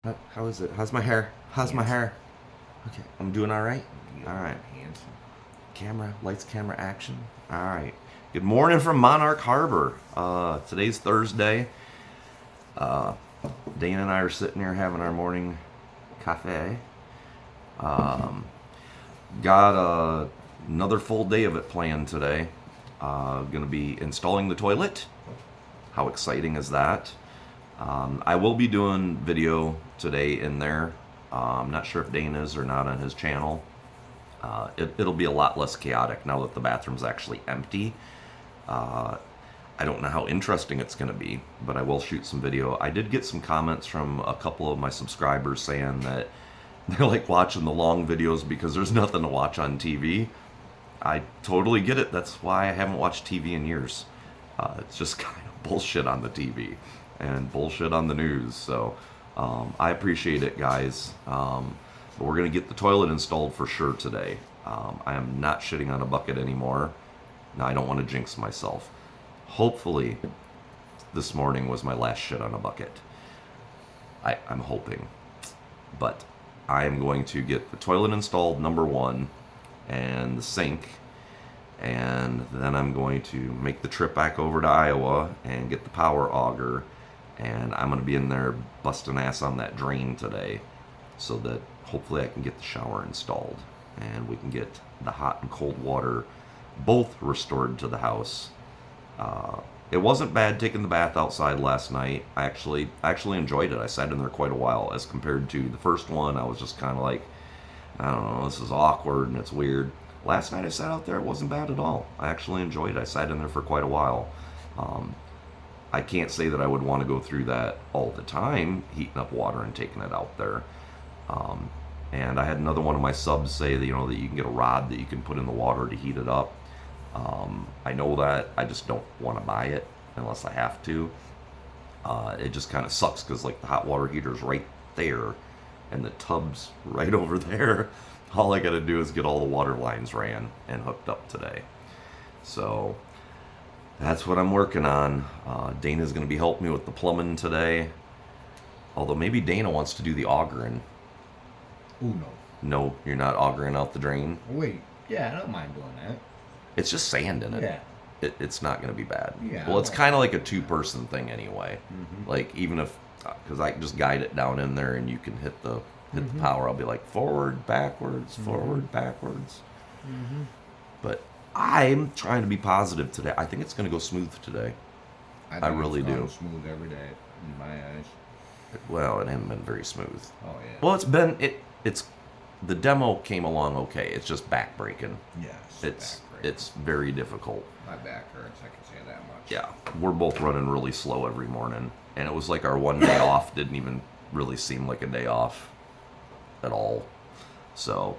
How is it? How's my hair? How's my hair? Okay, I'm doing all right. All right. Handsome. Camera, lights, camera, action. All right. Good morning from Monarch Harbor. Today's Thursday. Uh, Dana and I are sitting here having our morning cafe. Um, got another full day of it planned today. Going to be installing the toilet. How exciting is that? I will be doing video today in there. I'm not sure if Dana is or not on his channel. It'll be a lot less chaotic now that the bathroom's actually empty. I don't know how interesting it's going to be, but I will shoot some video. I did get some comments from a couple of my subscribers saying that they like watching the long videos because there's nothing to watch on TV. I totally get it. That's why I haven't watched TV in years. It's just kind of bullshit on the TV and bullshit on the news. So I appreciate it, guys. But we're going to get the toilet installed for sure today. I am not shitting on a bucket anymore. Now, I don't want to jinx myself. Hopefully, this morning was my last shit on a bucket. I'm hoping. But I am going to get the toilet installed, number one, and the sink. And then I'm going to make the trip back over to Iowa and get the power auger. And I'm going to be in there busting ass on that drain today so that hopefully I can get the shower installed and we can get the hot and cold water both restored to the house. It wasn't bad taking the bath outside last night. I actually enjoyed it. I sat in there quite a while as compared to the first one. I was just kind of like, I don't know, this is awkward and it's weird. Last night I sat out there, it wasn't bad at all. I actually enjoyed it. I sat in there for quite a while. I can't say that I would want to go through that all the time, heating up water and taking it out there. And I had another one of my subs say that, that you can get a rod that you can put in the water to heat it up. I know that. I just don't want to buy it unless I have to. It just kind of sucks because like the hot water heater's right there and the tub's right over there. All I got to do is get all the water lines ran and hooked up today. So that's what I'm working on. Dana's going to be helping me with the plumbing today. Although maybe Dana wants to do the augering. Ooh, no. No, you're not augering out the drain? Wait. Yeah, I don't mind doing that. It's just sand in it. Yeah. It's not going to be bad. Yeah. Well, it's kind of like a two-person thing anyway. Mm-hmm. Like even if, because I can just guide it down in there and you can hit the power. I'll be like forward, backwards, forward, backwards. Mm-hmm. But I'm trying to be positive today. I think it's going to go smooth today. I really do. Smooth every day in my eyes. Well, it hasn't been very smooth. Oh yeah. Well, it's the demo came along okay. It's just backbreaking. Yes. It's very difficult. My back hurts. I can say that much. Yeah, we're both running really slow every morning, and it was like our one day off didn't even really seem like a day off at all. So,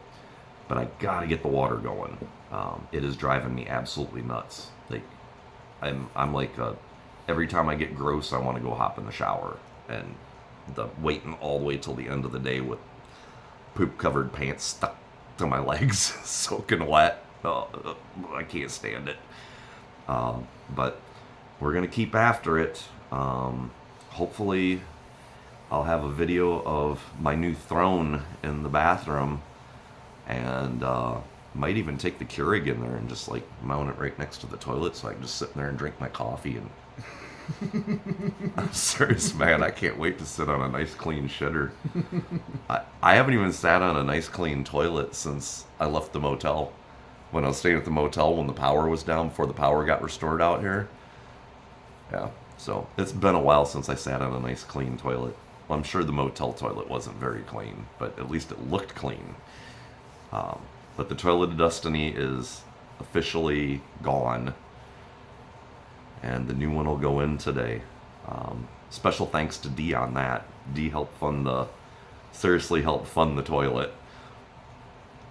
but I gotta get the water going. It is driving me absolutely nuts. Like, I'm like every time I get gross, I want to go hop in the shower, and the waiting all the way till the end of the day with poop-covered pants stuck to my legs, soaking wet. I can't stand it. But we're gonna keep after it. Hopefully, I'll have a video of my new throne in the bathroom, and might even take the Keurig in there and just like mount it right next to the toilet so I can just sit in there and drink my coffee. And I'm serious, man. I can't wait to sit on a nice clean shitter. I haven't even sat on a nice clean toilet since I left the motel. When I was staying at the motel when the power was down before the power got restored out here. Yeah, so it's been a while since I sat on a nice clean toilet. Well, I'm sure the motel toilet wasn't very clean, but at least it looked clean. But the toilet of destiny is officially gone, and the new one will go in today. Special thanks to D on that. D seriously helped fund the toilet.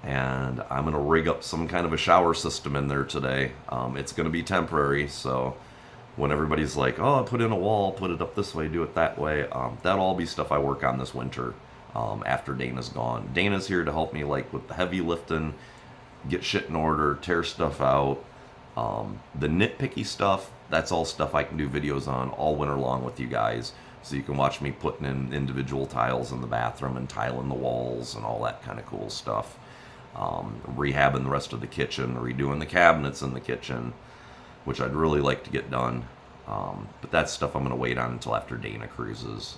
And I'm going to rig up some kind of a shower system in there today. It's going to be temporary, so when everybody's like, oh, put in a wall, put it up this way, do it that way, that'll all be stuff I work on this winter after Dana's gone. Dana's here to help me like with the heavy lifting, get shit in order, tear stuff out. The nitpicky stuff, that's all stuff I can do videos on all winter long with you guys. So you can watch me putting in individual tiles in the bathroom and tiling the walls and all that kind of cool stuff. Rehabbing the rest of the kitchen, redoing the cabinets in the kitchen, which I'd really like to get done. But that's stuff I'm going to wait on until after Dana cruises.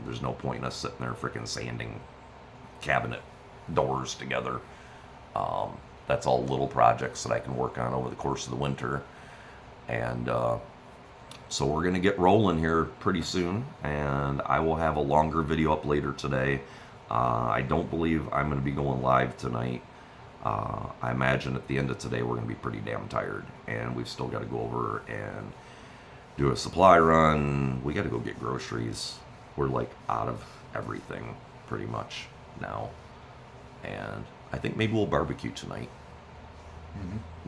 There's no point in us sitting there freaking sanding cabinet doors together. That's all little projects that I can work on over the course of the winter. And so we're going to get rolling here pretty soon, and I will have a longer video up later today. I don't believe I'm going to be going live tonight. I imagine at the end of today we're going to be pretty damn tired, and we've still got to go over and do a supply run. We got to go get groceries. We're like out of everything pretty much now, and I think maybe we'll barbecue tonight.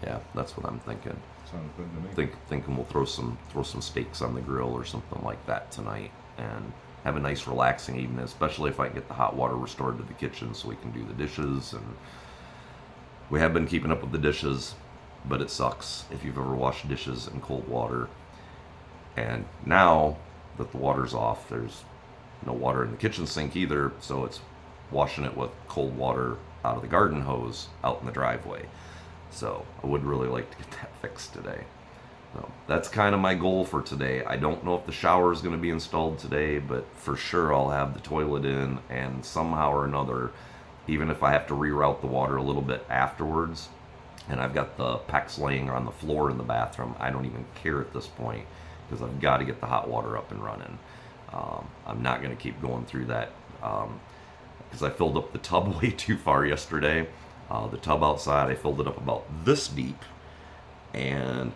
Yeah, that's what I'm thinking. Sounds good to me. Thinking we'll throw some steaks on the grill or something like that tonight, and have a nice relaxing evening, especially if I can get the hot water restored to the kitchen so we can do the dishes. And we have been keeping up with the dishes, but it sucks if you've ever washed dishes in cold water. And now that the water's off, there's no water in the kitchen sink either, so it's washing it with cold water out of the garden hose out in the driveway. So I would really like to get that fixed today. So that's kind of my goal for today. I don't know if the shower is going to be installed today, but for sure I'll have the toilet in, and somehow or another, even if I have to reroute the water a little bit afterwards, and I've got the PEX laying on the floor in the bathroom, I don't even care at this point, because I've got to get the hot water up and running. I'm not going to keep going through that, because I filled up the tub way too far yesterday. The tub outside, I filled it up about this deep, and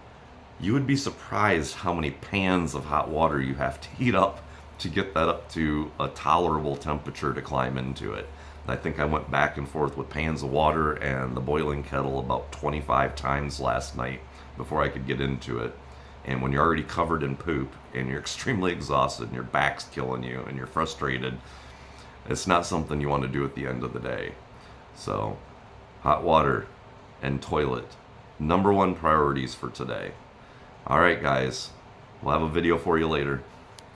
you would be surprised how many pans of hot water you have to heat up to get that up to a tolerable temperature to climb into it. I think I went back and forth with pans of water and the boiling kettle about 25 times last night before I could get into it. And when you're already covered in poop and you're extremely exhausted and your back's killing you and you're frustrated, it's not something you want to do at the end of the day. So hot water and toilet, #1 priorities for today. All right, guys, we'll have a video for you later.